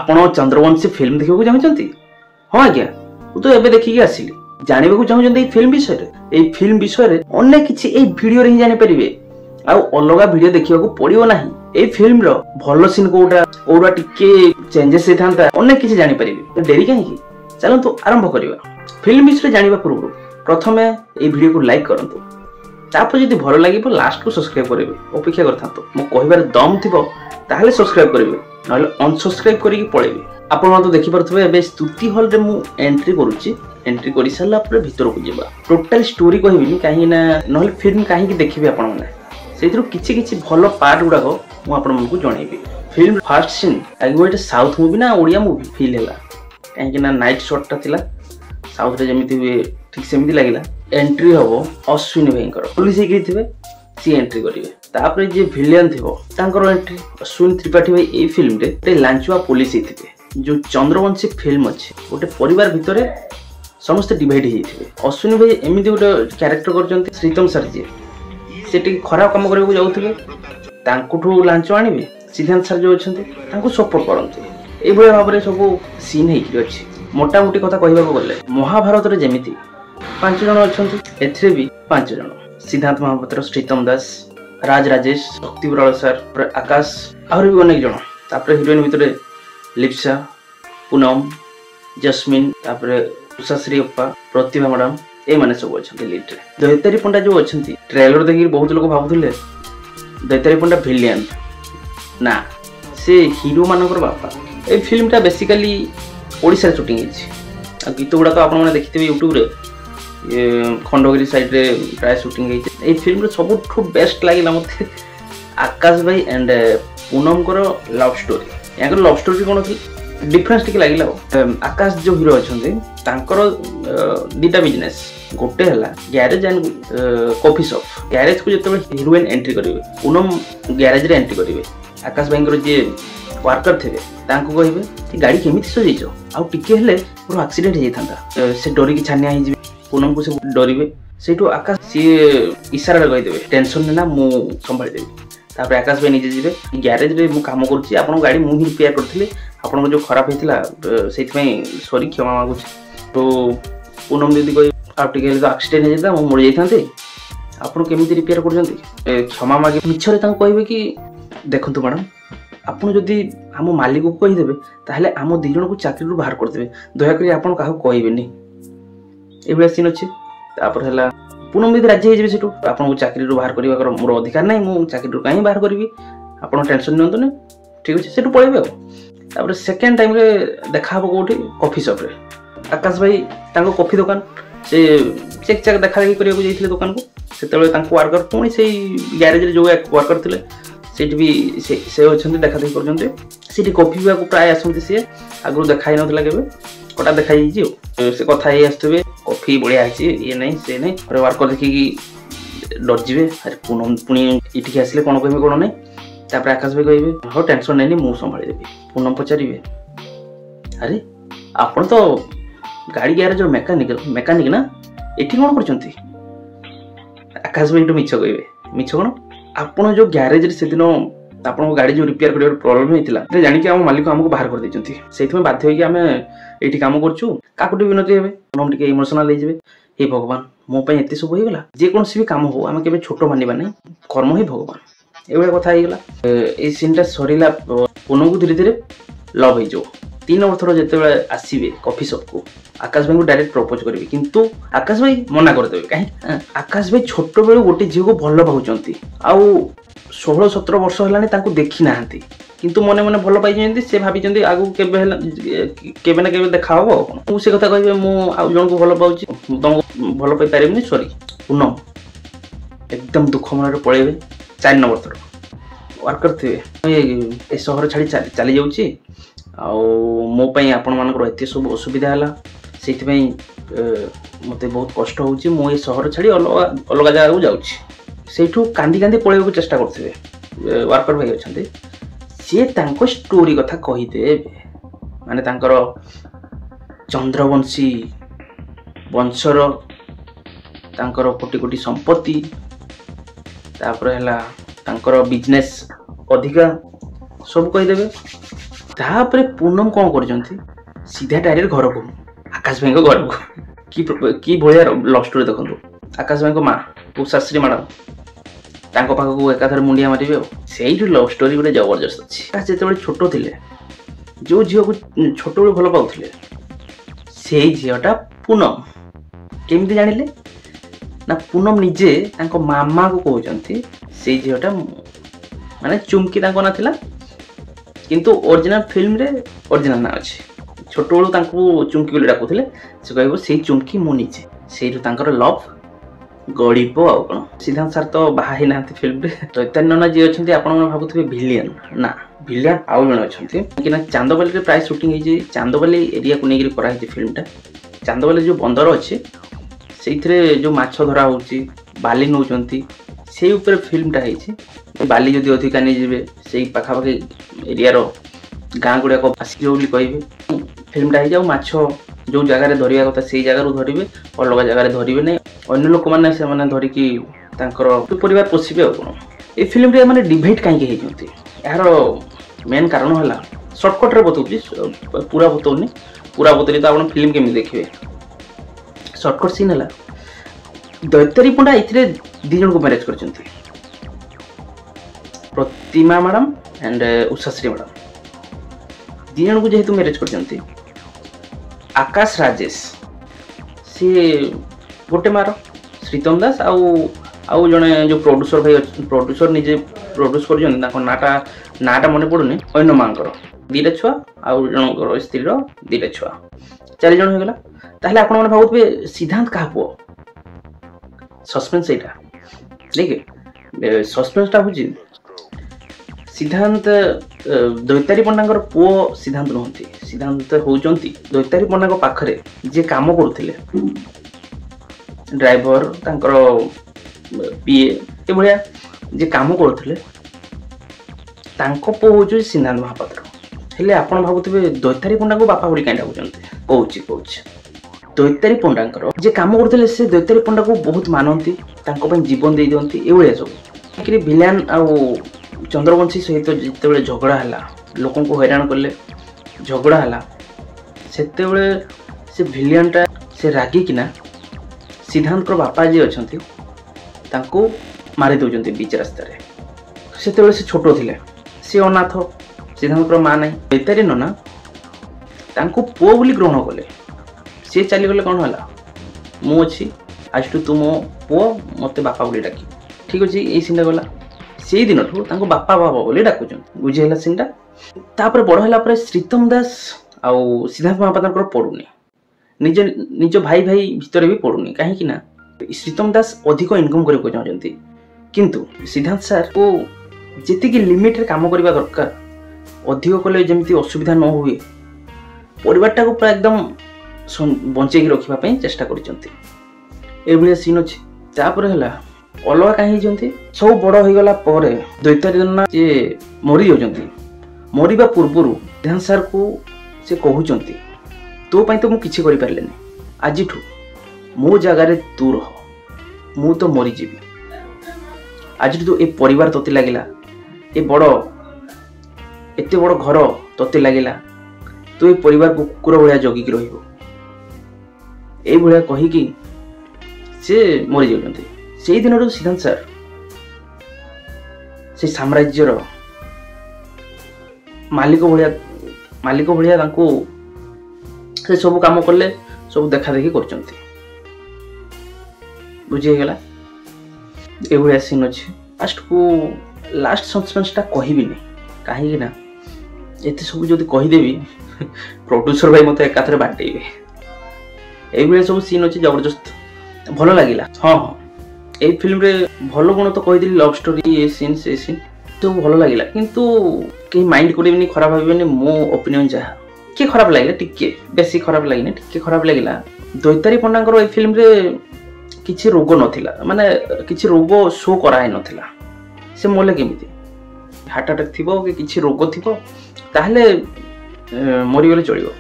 आपण चंद्रवंशी फिल्म देखा चाहते? हाँ आज्ञा तो एवं देखिकी आसिली जानवा चाहते फिल्म विषय ये फिल्म विषय अनेक किसी भिडियो ही जानीपारे अलग भिडियो देखा पड़ो ना। ये फिल्म भल सीन कौटा कौटा टिके चेंजेस होता अनेक किसी जानीपारे डेरी कहीं चलतु आरंभ करवा। फिल्म विषय जाना पूर्व प्रथम ये भिडियो को लाइक करूँ तापर जब भल लगे लास्ट को सब्सक्राइब करेंगे अपेक्षा करता मो कह दम थी ताहले सब्सक्राइब करेंगे ना अनसब्सक्राइब करके पड़ेबे। आपण तो देखिपे ए स्तुति हॉल रे मु एंट्री करुच्ची एंट्री कर सारा भीतर को जावा टोटाल स्टोरी कहबी कहीं ना फिल्म कहीं देखिए आपण मैंने से किसी किसी भल पार्ट गुड़ाक मुझे जनइबी। फिल्म फास्ट सीन आगे साउथ मुवी ना ओडिया मुवी फिल है कहीं नाइट शॉटा थिला साउथ रे जमी हुए ठीक सेमती लगे एंट्री हम अश्विनी भाई पुलिस थे सी एंट्री करेंगे तापर जे भिलियन थी एंट्री अश्विनी त्रिपाठी भाई ये फिल्म रे लांचुआ पुलिस थे जो चंद्रवंशी फिल्म अच्छे गोटे परिवार भितर समस्ते डिवाइड होते अश्विनी भाई एमती गोटे क्यारेक्टर कर श्रीतम सर जी से खराब कम करने जाऊे लांच आणवे सिद्धांत सर जो अच्छा सपोर्ट करते ये भाव में सब सीन अच्छी मोटामोटी कथा कहवाक गले महाभारत रे जेमिति 5 जन अच्छा ए भी 5 जन सिद्धांत महापात्र श्रीतम दास राज राजेश शक्ति बराड़ सर आकाश आहरी भी अनेक जन तापर हिरोइन भितर लिप्सा पूनम जस्मिन तापर उषाश्री अप्पा प्रतिभा मैडम ये माने सब अच्छा लीड दैतारी पंडा जो अच्छा ट्रेलर देखिए बहुत लोग भावुले दैतारी पंडा भिलियन ना से हिरो मानकर बापा। ये फिल्मटा बेसिकली ओडिशा शूटिंग है गीत गुड़ा तो आपने देखिए यूट्यूब रे खंडगिरी साइड रे प्राय शूटिंग है। फिल्म सब बेस्ट लगे मत आकाश भाई एंड पूनम को लव स्टोरी यहाँ लव स्टोरी कौन थी डिफरेंस टी लगे आकाश जो हिरो अच्छा दीटा बिजनेस गोटे है garage and coffee shop garage को जो हिरोइन एंट्री करेंगे पूनम ग्यारेज रे एंट्री करेंगे आकाश भाई जी वर्कर थे कहे गाड़ी केमी सजैच आउ टे मोर एक्सीडेंट हो से डरिकी छानिया हो पूनम को से डरवे से आकाश सी इशारा कहीदेवे टेंशन ना मु संभाली देवी तापर आकाश भाई निजे जीवे ग्यारेज रे मु काम करुच्ची आपन गाड़ी मु ही रिपेयर करथिले आपन जो खराब होइतिला सेति सॉरी क्षमा मागु तो पूनम दीदी कहि आ टिके तो एक्सीडेंट हो जाता मु मर जाइथांते आपन केमिति रिपेयर करजंती क्षमा मागे मिछरे तां कहबे कि देखंतु मैडम आपन जदि आम मालिक को कहीदेवे ताहले आम दी जन को चाकरी रू बाहर करदेवे दयाकोरी आपन काहू कहबेनी ए सीन अच्छे तापर है पूनम दीदी राजी हो सेठू आपको चाकरी रू बाहर करने मोर अधिकार ना मुझे चाकरी कहीं बाहर करी आप टेंशन नियंतु नहीं ठीक अच्छे सेठू पलैबे सेकेंड टाइम देखा कौटी कॉफी शॉप रे आकाश भाई कॉफी दुकान से चेक चेक देखा देखी करने जाइए दुकान को से वर्कर पुणी से ग्यारेज जो वर्कर थे सेठी भी से अच्छा देखा देखी कर कॉफी पीवा प्राय आसती सी आगु देखा ही ना के कटा देखा से कथा ही आसुवे कॉफी बढ़िया ये नहीं से नहीं अरे वर्कर देखिकी डरजे अरे पूनम पुणी इटिकी आसिले कौन कहे कौन नहीं तापर आकाश भाई कहे हाँ टेंशन नहीं मुझे संभाली देवी पूनम पचारे अरे आपन तो गाड़ी ग्यारेज मेकानिक ना एठी कौन कर आकाश भाई मिछ कहे मिछ कौन आपन जो ग्यारेज से दिन आप गाड़ी जो रिपेयर कर प्रॉब्लम होता जानिक आम मालिक आमको बाहर कर देते से बाध्य होगी आम ये कम करुँ विनती हे पूनम टे इमोशनाल हो हे भगवान मो एत सब होगा जेकोसी भी कम हो आम के छोट मानवा नहीं कर्म ही भगवान ये कथा ये सीनटा सरला पूनम को धीरे धीरे लव हो 3 थर जो आसवे कॉफी शॉप को आकाश भाई को डायरेक्ट प्रपोज करेंगे किंतु आकाश भाई मना करदेवे कहीं आकाश भाई छोट बेलू गोटे झील को भल पाँच आउ 16-17 वर्ष है देखी ना किंतु मने मने भल पाई से भाई आगू के देखा हम से कथा कहे मुझे जन को भल पाऊँ तुमको भल पाई पारे सॉरी पूनम एकदम दुख मन पलैबे 4 नंबर थर वर्कर थे सहर छाड़ी चली जाऊँगी मो आपण मानकर एत सब असुविधा है से मत बहुत कष्ट हो सहर छाड़ी अलग जगह जाऊँ कांदी कांदी पलैबा चेष्टा करते वर्कर भाई अच्छा सी स्टोरी कथा कहीदे माने चंद्रवंशी वंशर कोटी कोटी संपत्ति तापर है बिजनेस अधिका सब कहीदेवे तापर पूनम कौन कर सीधा डायरेक्ट घर को आकाश भाई घर को कि भाया लव स्टोरी देखो आकाश भाई माँ उषाश्री मैडम तांको पाखक एकाथर मुंडिया मारे से लव स्टोरी गोटे जबरदस्त अच्छी जो छोट थे जो झील को छोट बड़े भल पाते से झीलटा पूनम केमती जानिले ना पूनम निजे मामा को कहते से झीलटा माने चुमकी ना थिला किंतु ओरिजिनल फिल्म रे ओरिजिनल ना अच्छे छोट बड़ू चुमकी बोली डाकुले से कह से चुमकी मु निजे से लव गड़ब आ कौन सिद्धांत सार तो बाहा ना फिल्म चैतन्य नना जी अच्छा आप भावुवे भिलियन ना भिलियन आउ जन अच्छा कि चांदबाली प्राय सुटिंग होती चांदबाली एरिया को लेकर कराई फिल्मटा चांदबाली जो बंदर अच्छे से जो माछ धरा हो बाली नौ से ऊपर फिल्मटा है बाली जदि अधिका नहीं जी से पाखापाखि एरिया गाँ गुड़ाक आसो कहे फिल्मटा है माछ जो जगह धरवा कथा से जगार धरवे अलग जगह धरवे ना अन्य लोक मैंने धरिकी परिवार पोषे कौन ये फिल्म रे माने डिवाइड कहीं यार मेन कारण है सर्टकट रे बताऊँ पूरा बतौनी पूरा बतौली तो आप फिल्म केमी देखिए सर्टकट सीन है दैतारी पंडा ये दी जन को मैरेज कर प्रतिमा मैडम एंड उषाश्री मैडम दी जन को जेहेतु मैरेज कर आकाश राजेश सी गोटे मार श्रीतम दास आउ जड़े जो प्रोड्यूसर भाई प्रोड्यूसर निजे प्रोड्यूस कर नाटा मन पड़ूनी अन्य माँ दीटा छुआ आउ जन स्त्री दीटा छुआ 4 जन होगा ताहले आपण माने भाबुवे सिद्धांत का पुओ सस्पेंस एटा देखिए सस्पेंसटा होची सिद्धांत दैतारी पंडा पुओ सिद्धांत नुहति सिद्धांत होउचंती दैतारी पंडा पाखरे जे काम करुथिले ड्राइवर तांकर पीए ए भलिया जे काम करुथिले तांको पुओ होउची सिद्धांत महापात्र हेले आपण भाबुथिबे दैतारी पंडा को बापा बोली कांडा होउचंती कहूची दैतारी पंडा जे कम करते से दैतारी पंडा को बहुत मानती जीवन दे दिखती ये सब कि भिलियन आउ चंद्रवंशी सहित जिते झगड़ा है लोक हैरान कले झगड़ा है से भिलियनटा से रागिकिना सिद्धांत बापा जी अच्छा मारी दौरान बीच रास्तार से छोट थे सी अनाथ सिद्धांत माँ ना दैतारी नना पुओ बोली ग्रहण कले सी चलीगले कौन है मुझे आज तू मो पुओ मत बापा बोली डाक ठीक अच्छे ये सीनटा गला से दिन ठूँ बापा बाबा बोली डाकुन बुझेगा सीनटा तापर बड़ है श्रीतम दास आउ सिद्धांत महापात्र पड़ूनी निज निज भाई भाई भितर भी पड़ूनी कहीं श्रीतम दास अधिक इनकम करने चाहते किंतु सिद्धांत सार को जी लिमिट रे काम करने दरकार अधिक कले जमी असुविधा न हुए परिवारटा को पूरा एकदम बंचे रखापी चेष्टा कर सीन अच्छे तापर है अलग कहीं सब बड़ हो गला दैतारी जना जे मरी जाती मरवा पूर्वर ध्यान सार को से कहते तो तो मुझे करें आज मो जगार तू रह मु तो मरीजी आज तो ये परिवार तोते लगिला ये बड़ एत बड़ घर तोते लगिला तो ये परिवार को कुकुर भाया जगिक रहा कहीकि से मरी जाती से दिन सिद्धांत सार से साम्राज्यर मालिक भाया से सब काम कले सब देखा देखी कर बुझीगला ये सीन अच्छे लास्ट सस्पेंसटा कहबी कहीं एत सब जो कहीदेवी प्रोड्यूसर भाई मत एकाथरे बांटेबे ये सब सीन अच्छे जबरदस्त भल लगिला हाँ हाँ ये फिल्म रे भल गुण तो कहीदी लव स्टोरी ये सीन से सीन तो भल लगिला किंतु कहीं माइंड करेंगे खराब भावे मो ओपिनियन जहाँ किए खराब लगे टिके बेसी खराब लगे टिके खराब लगिला दैतारी पंडा ये फिल्म रे किसी रोग नथिला माने किसी रोग शो कराई नथिला से मोले केमिति हार्ट अटैक थिबो कि किसी रोग थिबो ताहले मरीगले चलिबो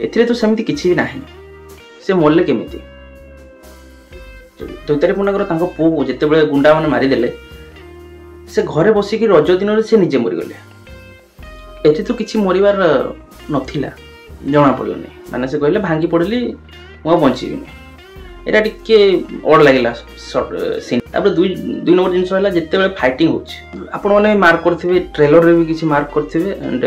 एथिरे तो सेमिति किछि भी नाही से मोले केमिति दैतारी पंडा पुओ को जिते बड़े गुंडा मैंने मारिदेले से घरे बसिकी रज दिन से निजे मरीगले ଏଠି ତ କିଛି ମରିବାର ନଥିଲା, ଜଣା ପଡ଼ିଲାନି। ମାନେ ସେ କହିଲେ ଭାଙ୍ଗି ପଡ଼ିଲି, ମୁଁ ଆଉ ବଞ୍ଚିବିନି। ଏଇଟା ଟିକେ ଅଡ଼ ଲାଗିଲା ସିନ୍। ତାପରେ ଦୁଇ ନମ୍ବର ଜିନିଷ ହେଲା, ଯେତେବେଳେ ଫାଇଟିଂ ହେଉଛି, ଆପଣମାନେ ମାର୍କ କରିଥିବେ, ଟ୍ରେଲରରେ ବି କିଛି ମାର୍କ କରିଥିବେ, ଆଣ୍ଡ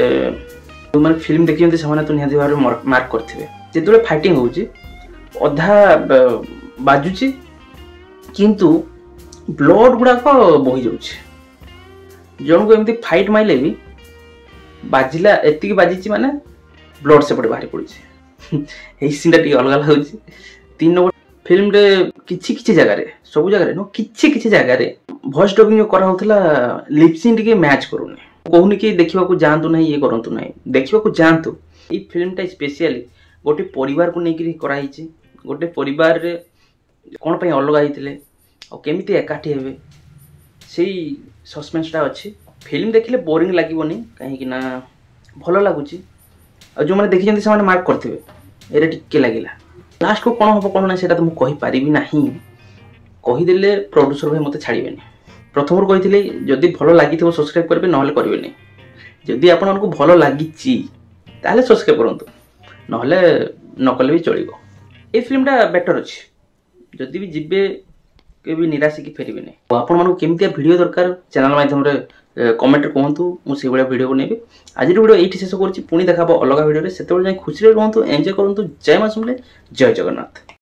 ଯେଉଁମାନେ ଫିଲ୍ମ ଦେଖିଛନ୍ତି ସେମାନେ ତ ନିହାତି ଭାବରେ ମାର୍କ କରିଥିବେ। ଯେତେବେଳେ ଫାଇଟିଂ ହେଉଛି ଅଧା ବାଜୁଛି କିନ୍ତୁ ବ୍ଲଡ୍ ଗୁଡ଼ାକ ବୋହି ଯାଉଛି। ଜଣକୁ ଏମିତି ଫାଇଟ୍ ମାଇଲେ ବି ବାଜିଲା, ଏତିକି ବାଜିଛି ମାନେ ବ୍ଲଡ୍ ସେପଟେ ବାହାରି ପଡୁଛି। ଏଇ ସିନ୍ଟା ଟିକେ ଅଲଗା ଲାଗୁଛି। 3 ନମ୍ବର ଫିଲ୍ମରେ କିଛି ଜାଗାରେ, ସବୁ ଜାଗାରେ ନୁହଁ, କିଛି ଜାଗାରେ ଭଏସ୍ ଡବିଂ କରାହେଉଥିଲା, ଲିପସିନ୍ ଟିକେ ମ୍ୟାଚ୍ କରୁନି। କହୁନି କି ଦେଖିବାକୁ ଯାଆନ୍ତୁ ନାହିଁ, ଇଏ କରନ୍ତୁ ନାହିଁ, ଦେଖିବାକୁ ଯାଆନ୍ତୁ। ଏଇ ଫିଲ୍ମଟା ସ୍ପେସିଆଲି ଗୋଟେ ପରିବାରକୁ ନେଇକରି କରାହେଇଛି। ଗୋଟେ ପରିବାରରେ କ'ଣ ପାଇଁ ଅଲଗା ହେଇଥିଲେ ଆଉ କେମିତି ଏକାଠି ହେବେ, ସେଇ ସସ୍ପେନ୍ସଟା ଅଛି। ଫିଲ୍ମ ଦେଖିଲେ ବୋରିଂ ଲାଗିବନି, କାହିଁକି ନା ଭଲ ଲାଗୁଛି। ଆଉ ଯେଉଁମାନେ ଦେଖିଛନ୍ତି ସେମାନେ ମାର୍କ କରିଥିବେ। ଏଇଟା ଟିକେ ଲାଗିଲା। ଲାଷ୍ଟକୁ କ'ଣ ହେବ କ'ଣ ନାହିଁ ସେଇଟା ତ ମୁଁ କହିପାରିବି ନାହିଁ। କହିଦେଲେ ପ୍ରଡ୍ୟୁସର ଭାଇ ମୋତେ ଛାଡ଼ିବେନି। ପ୍ରଥମରୁ କହିଥିଲି ଯଦି ଭଲ ଲାଗିଥିବ ସବସ୍କ୍ରାଇବ୍ କରିବେ, ନହେଲେ କରିବେନି। ଯଦି ଆପଣମାନଙ୍କୁ ଭଲ ଲାଗିଛି ତାହେଲେ ସବସ୍କ୍ରାଇବ୍ କରନ୍ତୁ, ନହେଲେ ନକଲେ ବି ଚଳିବ। এই ଫିଲ୍ମଟା ବେଟର୍ ଅଛି। ଯଦି ବି ଯିବେ କେବେ ନିରାଶ ହେଇକି ଫେରିବେନି। ଆଉ ଆପଣମାନଙ୍କୁ କେମିତିଆ ଭିଡ଼ିଓ ଦରକାର ଚ୍ୟାନେଲ୍ ମାଧ୍ୟମରେ କମେଣ୍ଟରେ କୁହନ୍ତୁ, ମୁଁ ସେଇଭଳିଆ ଭିଡ଼ିଓ ବନେଇବି। ଆଜିର ଭିଡ଼ିଓ ଏଇଠି ଶେଷ କରୁଛି, ପୁଣି ଦେଖା ହେବ ଅଲଗା ଭିଡ଼ିଓରେ। ସେତେବେଳେ ଯାଇ ଖୁସିରେ ରୁହନ୍ତୁ, ଏନ୍ଜୟ କରନ୍ତୁ। ଜୟ ମା ସମଲେଇ, ଜୟ ଜଗନ୍ନାଥ।